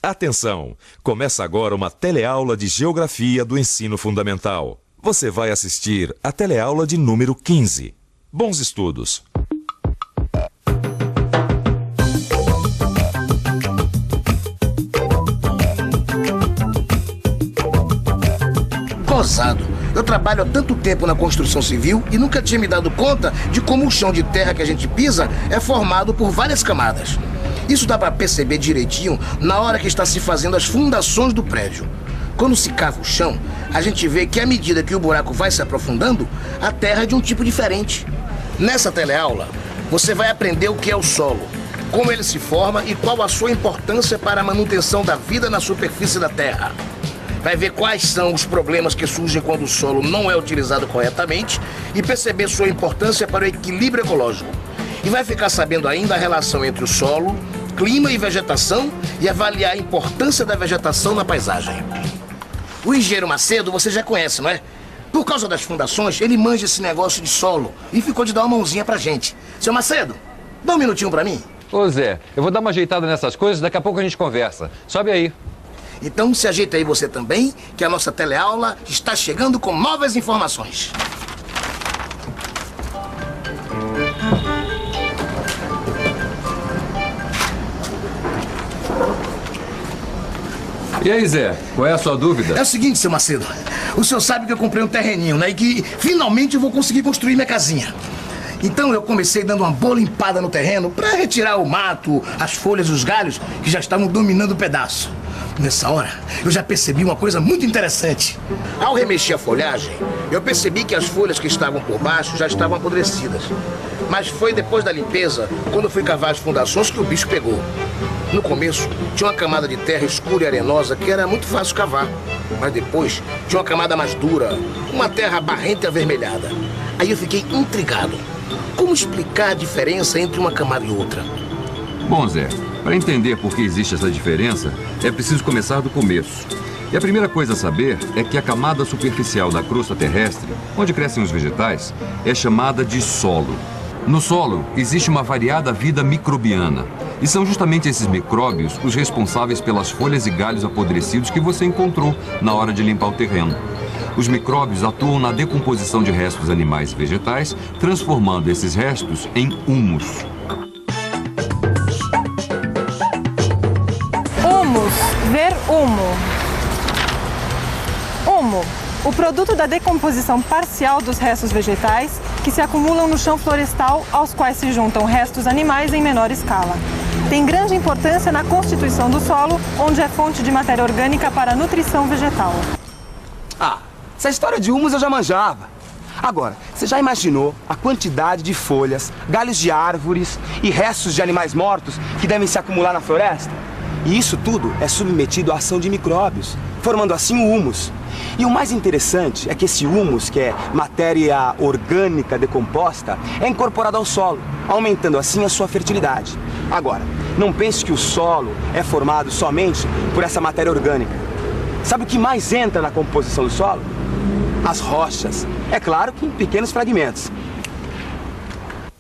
Atenção! Começa agora uma teleaula de Geografia do Ensino Fundamental. Você vai assistir a teleaula de número 15. Bons estudos! Gozado. Eu trabalho há tanto tempo na construção civil e nunca tinha me dado conta de como o chão de terra que a gente pisa é formado por várias camadas. Isso dá para perceber direitinho na hora que está se fazendo as fundações do prédio. Quando se cava o chão, a gente vê que à medida que o buraco vai se aprofundando, a terra é de um tipo diferente. Nessa teleaula, você vai aprender o que é o solo, como ele se forma e qual a sua importância para a manutenção da vida na superfície da terra. Vai ver quais são os problemas que surgem quando o solo não é utilizado corretamente e perceber sua importância para o equilíbrio ecológico. E vai ficar sabendo ainda a relação entre o solo, clima e vegetação e avaliar a importância da vegetação na paisagem. O engenheiro Macedo você já conhece, não é? Por causa das fundações, ele manja esse negócio de solo e ficou de dar uma mãozinha pra gente. Seu Macedo, dá um minutinho pra mim? Ô Zé, eu vou dar uma ajeitada nessas coisas, daqui a pouco a gente conversa. Sobe aí. Então se ajeita aí você também, que a nossa teleaula está chegando com novas informações. E aí, Zé, qual é a sua dúvida? É o seguinte, seu Macedo. O senhor sabe que eu comprei um terreninho, né? E que finalmente eu vou conseguir construir minha casinha. Então eu comecei dando uma boa limpada no terreno para retirar o mato, as folhas e os galhos que já estavam dominando o pedaço. Nessa hora, eu já percebi uma coisa muito interessante. Ao remexer a folhagem, eu percebi que as folhas que estavam por baixo já estavam apodrecidas. Mas foi depois da limpeza, quando eu fui cavar as fundações, que o bicho pegou. No começo, tinha uma camada de terra escura e arenosa que era muito fácil cavar. Mas depois, tinha uma camada mais dura, uma terra barrenta e avermelhada. Aí eu fiquei intrigado. Como explicar a diferença entre uma camada e outra? Bom, Zé, para entender por que existe essa diferença, é preciso começar do começo. E a primeira coisa a saber é que a camada superficial da crosta terrestre, onde crescem os vegetais, é chamada de solo. No solo, existe uma variada vida microbiana. E são justamente esses micróbios os responsáveis pelas folhas e galhos apodrecidos que você encontrou na hora de limpar o terreno. Os micróbios atuam na decomposição de restos animais e vegetais, transformando esses restos em humus. Humus, ver humo. Humo, o produto da decomposição parcial dos restos vegetais que se acumulam no chão florestal, aos quais se juntam restos animais em menor escala. Tem grande importância na constituição do solo, onde é fonte de matéria orgânica para a nutrição vegetal. Ah, essa história de humus eu já manjava. Agora, você já imaginou a quantidade de folhas, galhos de árvores e restos de animais mortos que devem se acumular na floresta? E isso tudo é submetido à ação de micróbios, formando assim o humus. E o mais interessante é que esse humus, que é matéria orgânica decomposta, é incorporado ao solo, aumentando assim a sua fertilidade. Agora, não pense que o solo é formado somente por essa matéria orgânica. Sabe o que mais entra na composição do solo? As rochas. É claro que em pequenos fragmentos.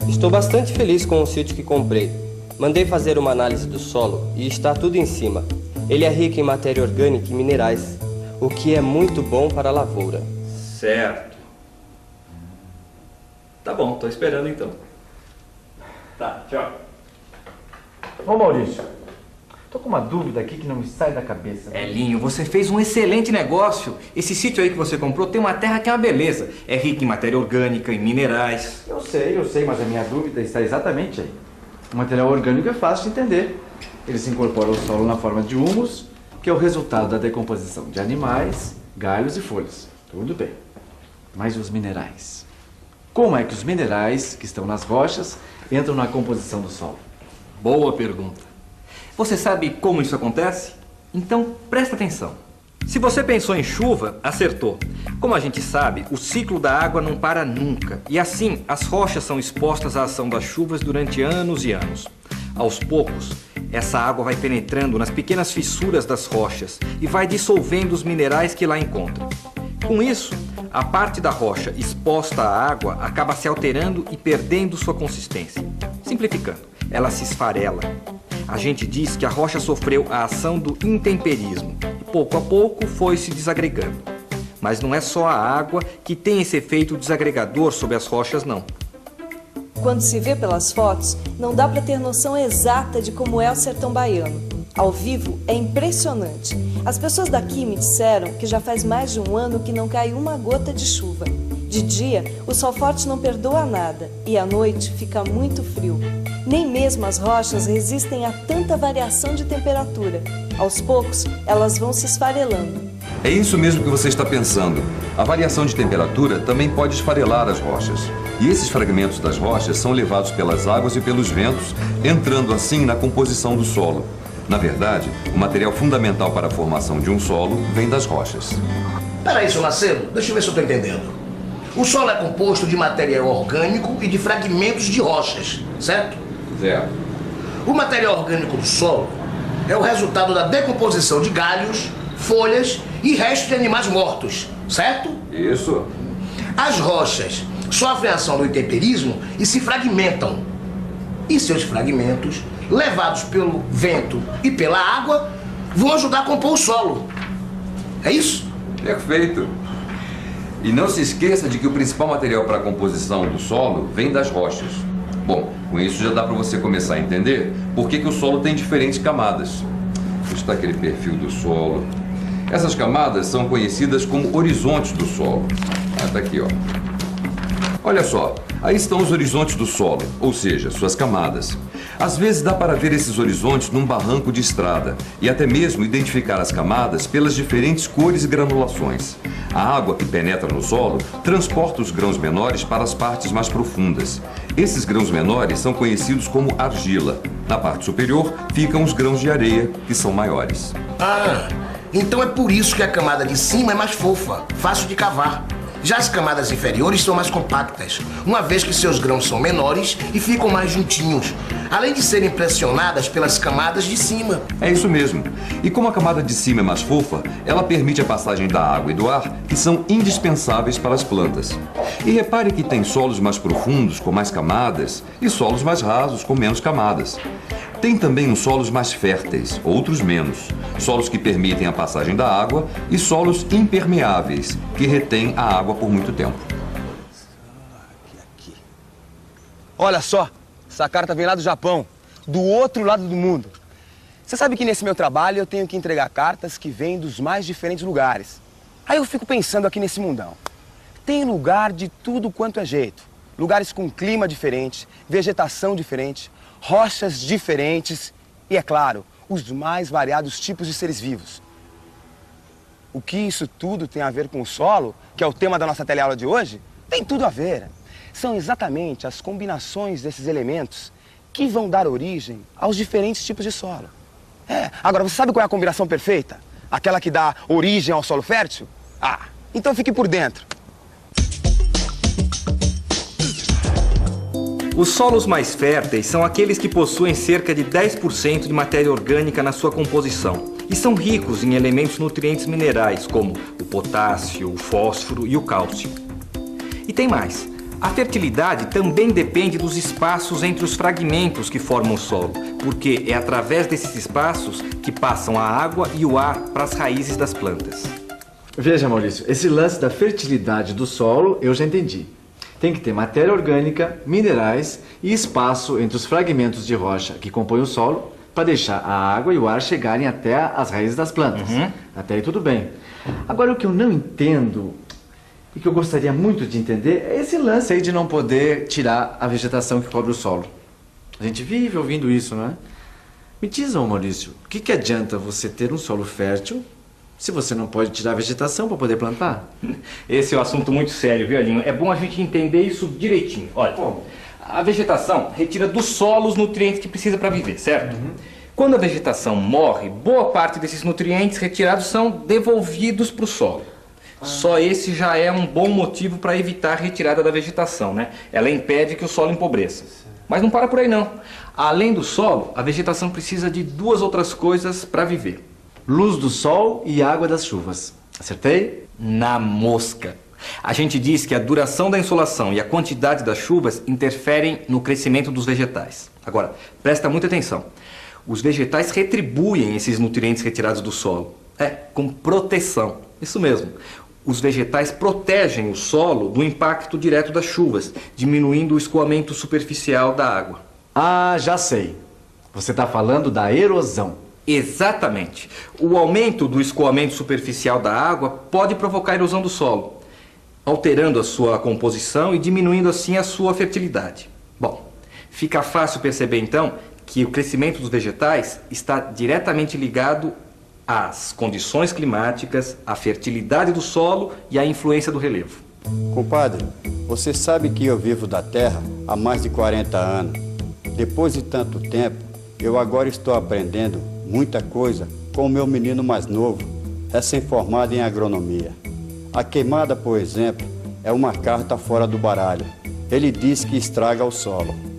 Estou bastante feliz com o sítio que comprei. Mandei fazer uma análise do solo e está tudo em cima. Ele é rico em matéria orgânica e minerais, o que é muito bom para a lavoura. Certo. Tá bom, tô esperando então. Tá, tchau. Ô Maurício, tô com uma dúvida aqui que não me sai da cabeça. Elinho, você fez um excelente negócio. Esse sítio aí que você comprou tem uma terra que é uma beleza. É rica em matéria orgânica, em minerais. Eu sei, mas a minha dúvida está exatamente aí. O material orgânico é fácil de entender. Ele se incorpora ao solo na forma de humus, que é o resultado da decomposição de animais, galhos e folhas. Tudo bem. Mas os minerais? Como é que os minerais que estão nas rochas entram na composição do solo? Boa pergunta. Você sabe como isso acontece? Então presta atenção. Se você pensou em chuva, acertou. Como a gente sabe, o ciclo da água não para nunca. E assim, as rochas são expostas à ação das chuvas durante anos e anos. Aos poucos, essa água vai penetrando nas pequenas fissuras das rochas e vai dissolvendo os minerais que lá encontra. Com isso, a parte da rocha exposta à água acaba se alterando e perdendo sua consistência. Simplificando, ela se esfarela. A gente diz que a rocha sofreu a ação do intemperismo e pouco a pouco foi se desagregando. Mas não é só a água que tem esse efeito desagregador sobre as rochas, não. Quando se vê pelas fotos, não dá para ter noção exata de como é o sertão baiano. Ao vivo é impressionante. As pessoas daqui me disseram que já faz mais de um ano que não cai uma gota de chuva. De dia, o sol forte não perdoa nada e à noite fica muito frio. Nem mesmo as rochas resistem a tanta variação de temperatura. Aos poucos, elas vão se esfarelando. É isso mesmo que você está pensando. A variação de temperatura também pode esfarelar as rochas. E esses fragmentos das rochas são levados pelas águas e pelos ventos, entrando assim na composição do solo. Na verdade, o material fundamental para a formação de um solo vem das rochas. Peraí, seu Macedo, deixa eu ver se eu estou entendendo. O solo é composto de material orgânico e de fragmentos de rochas, certo? Certo. O material orgânico do solo é o resultado da decomposição de galhos, folhas e restos de animais mortos, certo? Isso. As rochas sofrem a ação do intemperismo e se fragmentam. E seus fragmentos, levados pelo vento e pela água, vão ajudar a compor o solo. É isso? Perfeito. E não se esqueça de que o principal material para a composição do solo vem das rochas. Bom, com isso já dá para você começar a entender por que o solo tem diferentes camadas. Está aquele perfil do solo. Essas camadas são conhecidas como horizontes do solo. Está aqui, ó. Olha só, aí estão os horizontes do solo, ou seja, suas camadas. Às vezes dá para ver esses horizontes num barranco de estrada e até mesmo identificar as camadas pelas diferentes cores e granulações. A água que penetra no solo transporta os grãos menores para as partes mais profundas. Esses grãos menores são conhecidos como argila. Na parte superior ficam os grãos de areia, que são maiores. Ah, então é por isso que a camada de cima é mais fofa, fácil de cavar. Já as camadas inferiores são mais compactas, uma vez que seus grãos são menores e ficam mais juntinhos, além de serem pressionadas pelas camadas de cima. É isso mesmo. E como a camada de cima é mais fofa, ela permite a passagem da água e do ar, que são indispensáveis para as plantas. E repare que tem solos mais profundos, com mais camadas, e solos mais rasos, com menos camadas. Tem também uns solos mais férteis, outros menos. Solos que permitem a passagem da água e solos impermeáveis, que retêm a água por muito tempo. Olha só, essa carta vem lá do Japão, do outro lado do mundo. Você sabe que nesse meu trabalho eu tenho que entregar cartas que vêm dos mais diferentes lugares. Aí eu fico pensando aqui nesse mundão. Tem lugar de tudo quanto é jeito. Lugares com clima diferente, vegetação diferente, rochas diferentes e, é claro, os mais variados tipos de seres vivos. O que isso tudo tem a ver com o solo, que é o tema da nossa teleaula de hoje? Tem tudo a ver. São exatamente as combinações desses elementos que vão dar origem aos diferentes tipos de solo. Agora, você sabe qual é a combinação perfeita? Aquela que dá origem ao solo fértil? Ah, então fique por dentro. Os solos mais férteis são aqueles que possuem cerca de 10% de matéria orgânica na sua composição e são ricos em elementos nutrientes minerais como o potássio, o fósforo e o cálcio. E tem mais. A fertilidade também depende dos espaços entre os fragmentos que formam o solo, porque é através desses espaços que passam a água e o ar para as raízes das plantas. Veja, Maurício, esse lance da fertilidade do solo eu já entendi. Tem que ter matéria orgânica, minerais e espaço entre os fragmentos de rocha que compõem o solo para deixar a água e o ar chegarem até as raízes das plantas. Até aí tudo bem. Agora, o que eu não entendo e que eu gostaria muito de entender é esse lance aí de não poder tirar a vegetação que cobre o solo. A gente vive ouvindo isso, não é? Me diz, Maurício, o que adianta você ter um solo fértil se você não pode tirar a vegetação para poder plantar? Esse é um assunto muito sério, viu, Alinho? É bom a gente entender isso direitinho. Olha, a vegetação retira do solo os nutrientes que precisa para viver, certo? Quando a vegetação morre, boa parte desses nutrientes retirados são devolvidos para o solo. Só esse já é um bom motivo para evitar a retirada da vegetação, né? Ela impede que o solo empobreça. Mas não para por aí, não. Além do solo, a vegetação precisa de duas outras coisas para viver. Luz do sol e água das chuvas. Acertei? Na mosca. A gente diz que a duração da insolação e a quantidade das chuvas interferem no crescimento dos vegetais. Agora, presta muita atenção. os vegetais retribuem esses nutrientes retirados do solo. Com proteção. Isso mesmo. Os vegetais protegem o solo do impacto direto das chuvas, diminuindo o escoamento superficial da água. Ah, já sei. Você está falando da erosão. Exatamente. O aumento do escoamento superficial da água pode provocar erosão do solo, alterando a sua composição e diminuindo assim a sua fertilidade. Bom, fica fácil perceber então que o crescimento dos vegetais está diretamente ligado às condições climáticas, à fertilidade do solo e à influência do relevo. Compadre, você sabe que eu vivo da terra há mais de 40 anos. Depois de tanto tempo, eu agora estou aprendendo muita coisa com o meu menino mais novo, recém-formado em agronomia. A queimada, por exemplo, é uma carta fora do baralho. Ele diz que estraga o solo.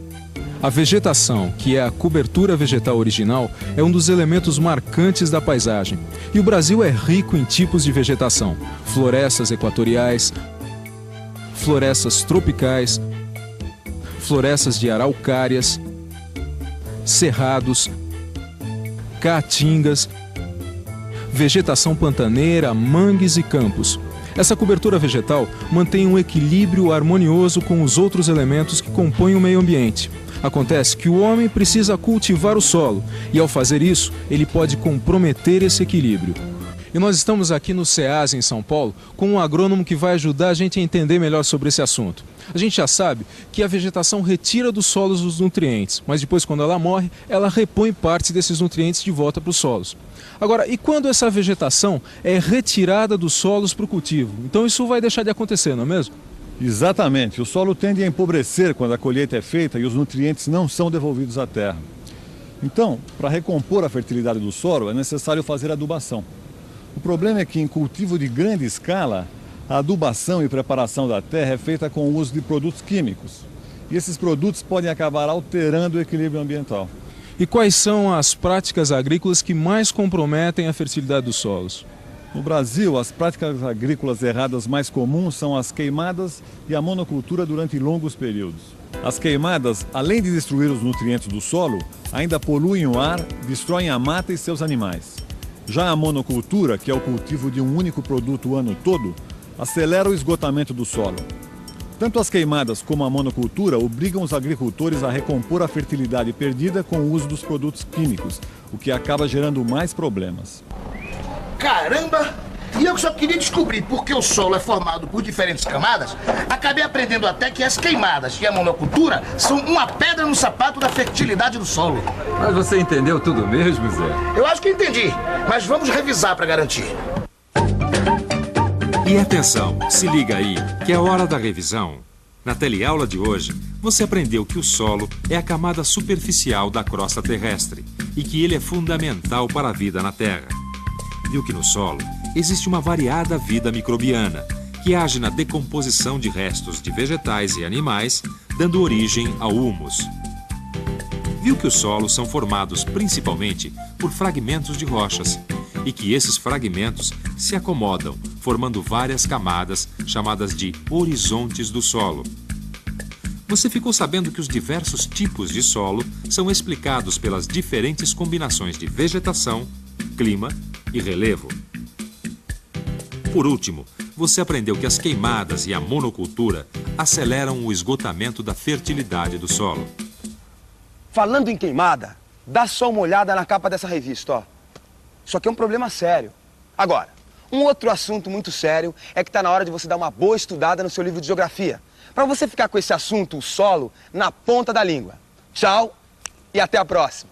A vegetação, que é a cobertura vegetal original, é um dos elementos marcantes da paisagem. E o Brasil é rico em tipos de vegetação: florestas equatoriais, florestas tropicais, florestas de araucárias, cerrados, caatingas, vegetação pantaneira, mangues e campos. Essa cobertura vegetal mantém um equilíbrio harmonioso com os outros elementos que compõem o meio ambiente. Acontece que o homem precisa cultivar o solo e, ao fazer isso, ele pode comprometer esse equilíbrio. E nós estamos aqui no SEASA, em São Paulo, com um agrônomo que vai ajudar a gente a entender melhor sobre esse assunto. A gente já sabe que a vegetação retira dos solos os nutrientes, mas depois, quando ela morre, ela repõe parte desses nutrientes de volta para os solos. Agora, e quando essa vegetação é retirada dos solos para o cultivo? Então isso vai deixar de acontecer, não é mesmo? Exatamente. O solo tende a empobrecer quando a colheita é feita e os nutrientes não são devolvidos à terra. Então, para recompor a fertilidade do solo, é necessário fazer adubação. O problema é que em cultivo de grande escala, a adubação e preparação da terra é feita com o uso de produtos químicos. E esses produtos podem acabar alterando o equilíbrio ambiental. E quais são as práticas agrícolas que mais comprometem a fertilidade dos solos? No Brasil, as práticas agrícolas erradas mais comuns são as queimadas e a monocultura durante longos períodos. As queimadas, além de destruir os nutrientes do solo, ainda poluem o ar, destroem a mata e seus animais. Já a monocultura, que é o cultivo de um único produto o ano todo, acelera o esgotamento do solo. Tanto as queimadas como a monocultura obrigam os agricultores a recompor a fertilidade perdida com o uso dos produtos químicos, o que acaba gerando mais problemas. Caramba! E eu que só queria descobrir por que o solo é formado por diferentes camadas, acabei aprendendo até que as queimadas e a monocultura são uma pedra no sapato da fertilidade do solo. Mas você entendeu tudo mesmo, Zé? Eu acho que entendi, mas vamos revisar para garantir. E atenção, se liga aí, que é hora da revisão. Na teleaula de hoje, você aprendeu que o solo é a camada superficial da crosta terrestre e que ele é fundamental para a vida na Terra. Viu que no solo existe uma variada vida microbiana, que age na decomposição de restos de vegetais e animais, dando origem ao humus. Viu que os solos são formados principalmente por fragmentos de rochas, e que esses fragmentos se acomodam, formando várias camadas chamadas de horizontes do solo. Você ficou sabendo que os diversos tipos de solo são explicados pelas diferentes combinações de vegetação, clima e relevo. Por último, você aprendeu que as queimadas e a monocultura aceleram o esgotamento da fertilidade do solo. Falando em queimada, dá só uma olhada na capa dessa revista, ó. Isso aqui é um problema sério. Agora, um outro assunto muito sério é que está na hora de você dar uma boa estudada no seu livro de geografia, para você ficar com esse assunto, o solo, na ponta da língua. Tchau e até a próxima.